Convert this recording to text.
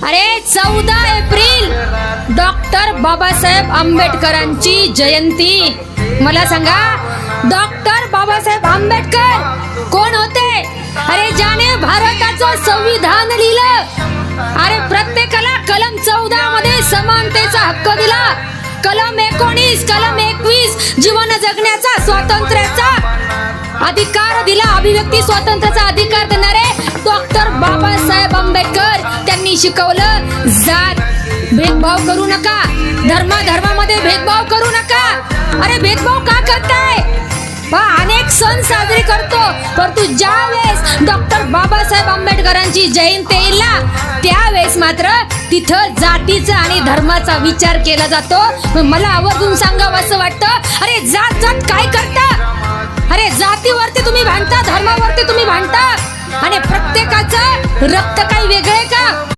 अरे 14 April doctor Babasaheb आंबेडकरांची जयंती. मला सांगा, डॉक्टर बाबासाहेब आंबेडकर कोण होते? अरे ज्याने भारताचं संविधान लिहिलं. अरे प्रत्येकाला कलम 14 मध्ये समानतेचा हक्क दिला. कलम 19, कलम 21 जीवन जगण्याचा, स्वातंत्र्याचा अधिकार दिला. अभिव्यक्ती स्वातंत्र्याचा अधिकार देणारे डॉक्टर बाबासाहेब आंबेडकर. त्यांनी शिकवलं, जात भेदभाव करू नका, धर्मामध्ये भेदभाव करू नका. अरे भेदभाव का करताय? अनेक सण साजरे करतो, परंतु ज्या वेळेस डॉक्टर बाबासाहेब आंबेडकरांची जयंती येईल ना, त्यावेळेस मात्र तिथं जातीचा आणि धर्माचा विचार केला जातो. मला आवर्जून सांगावं असं वाटतं, अरे जात काय करता? अरे जातीवरती तुम्ही भांडता, धर्मावरती तुम्ही भांडता, आणि प्रत्येकाचं रक्त काही वेगळे का?